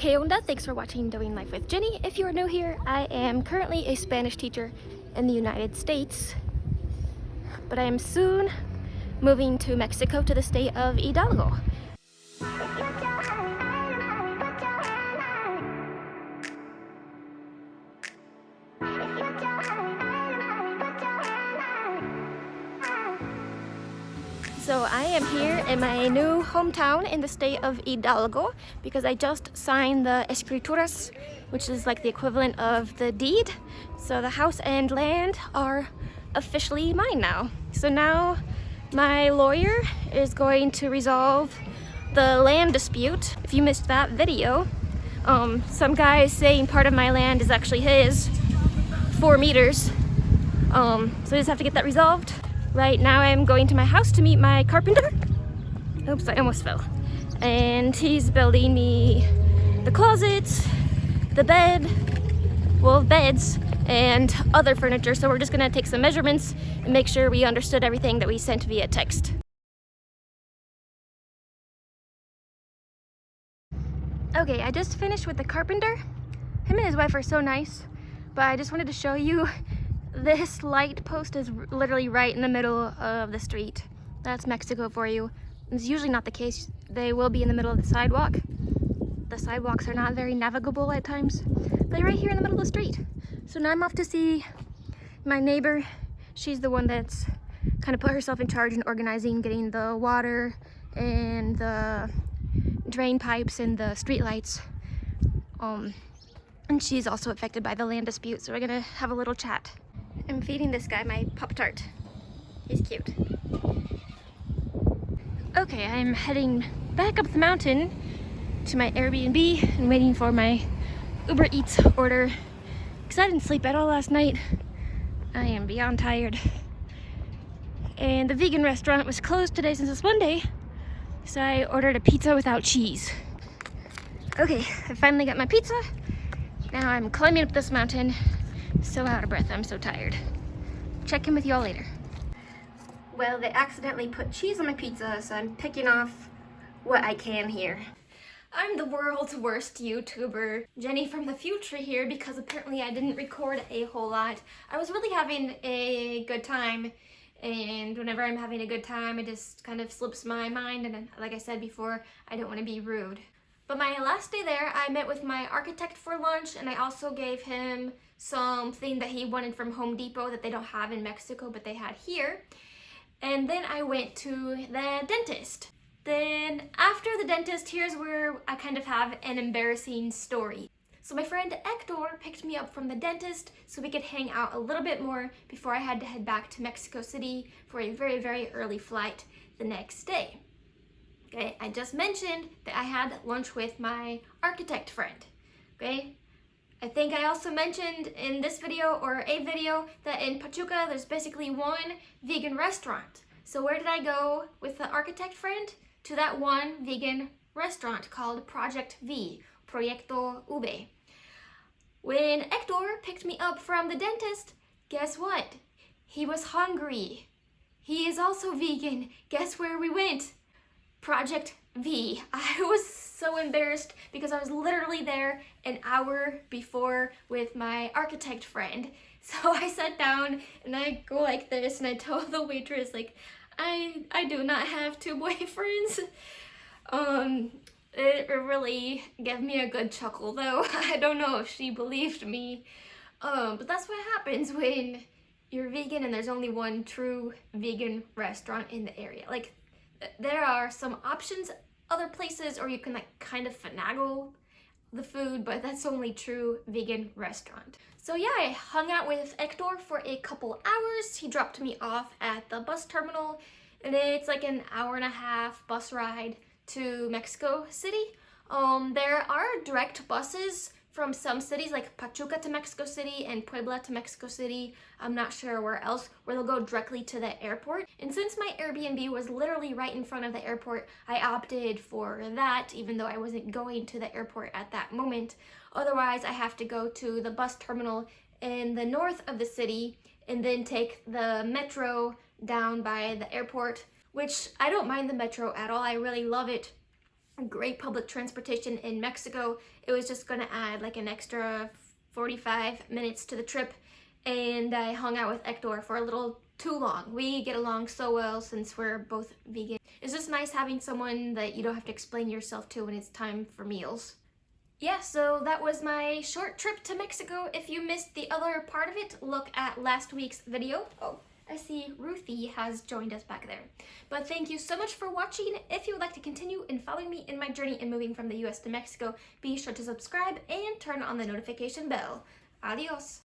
Hey onda, thanks for watching Doing Life with Jenny. If you are new here, I am currently a Spanish teacher in the United States, but I am soon moving to Mexico, to the state of Hidalgo. So I am here in my new hometown in the state of Hidalgo because I just signed the escrituras, which is like the equivalent of the deed. So the house and land are officially mine now. So now my lawyer is going to resolve the land dispute. If you missed that video, some guy is saying part of my land is actually his, 4 meters. So I just have to get that resolved. Right now I'm going to my house to meet my carpenter. Oops, I almost fell. And he's building me the closets, the bed, well, beds, and other furniture. So we're just gonna take some measurements and make sure we understood everything that we sent via text. Okay, I just finished with the carpenter. Him and his wife are so nice, but I just wanted to show you this light post is literally right in the middle of the street. That's Mexico for you. It's usually not the case. They will be in the middle of the sidewalk. The sidewalks are not very navigable at times. They're right here in the middle of the street. So now I'm off to see my neighbor. She's the one that's kind of put herself in charge in organizing, getting the water and the drain pipes and the street lights. And she's also affected by the land dispute, so we're gonna have a little chat. I'm feeding this guy my Pop-Tart. He's cute. Okay, I'm heading back up the mountain to my Airbnb and waiting for my Uber Eats order because I didn't sleep at all last night. I am beyond tired. And the vegan restaurant was closed today since it's Monday, so I ordered a pizza without cheese. Okay, I finally got my pizza. Now I'm climbing up this mountain. So out of breath, I'm so tired. Check in with y'all later. Well, they accidentally put cheese on my pizza, so I'm picking off what I can here. I'm the world's worst YouTuber, Jenny from the future here, because apparently I didn't record a whole lot. I was really having a good time, and whenever I'm having a good time, it just kind of slips my mind, and like I said before, I don't want to be rude. But my last day there, I met with my architect for lunch, and I also gave him something that he wanted from Home Depot that they don't have in Mexico, but they had here. And then I went to the dentist. Then after the dentist, here's where I kind of have an embarrassing story. So my friend Hector picked me up from the dentist so we could hang out a little bit more before I had to head back to Mexico City for a very, very early flight the next day. Okay, I just mentioned that I had lunch with my architect friend, okay? I think I also mentioned in this video or a video that in Pachuca there's basically one vegan restaurant. So where did I go with the architect friend? To that one vegan restaurant called Project V, Proyecto V. When Hector picked me up from the dentist, guess what? He was hungry. He is also vegan. Guess where we went? Project V. I was so embarrassed because I was literally there an hour before with my architect friend. So I sat down and I go like this and I told the waitress, like, I do not have 2 boyfriends. It really gave me a good chuckle though. I don't know if she believed me. But that's what happens when you're vegan and there's only one true vegan restaurant in the area. Like, there are some options other places, or you can like kind of finagle the food, but that's only true vegan restaurant. So yeah, I hung out with Hector for a couple hours. He dropped me off at the bus terminal, and it's like an hour-and-a-half bus ride to Mexico City. There are direct buses from some cities like Pachuca to Mexico City and Puebla to Mexico City. I'm not sure where else, where they'll go directly to the airport. And since my Airbnb was literally right in front of the airport, I opted for that, even though I wasn't going to the airport at that moment. Otherwise, I have to go to the bus terminal in the north of the city and then take the metro down by the airport, which I don't mind the metro at all. I really love it. great public transportation in Mexico. It was just gonna add like an extra 45 minutes to the trip, and I hung out with Hector for a little too long. We get along so well since we're both vegan. It's just nice having someone that you don't have to explain yourself to when it's time for meals. Yeah, so that was my short trip to Mexico. If you missed the other part of it, look at last week's video. Oh, I see Ruthie has joined us back there. But thank you so much for watching. If you would like to continue and follow me in my journey in moving from the US to Mexico, be sure to subscribe and turn on the notification bell. Adios.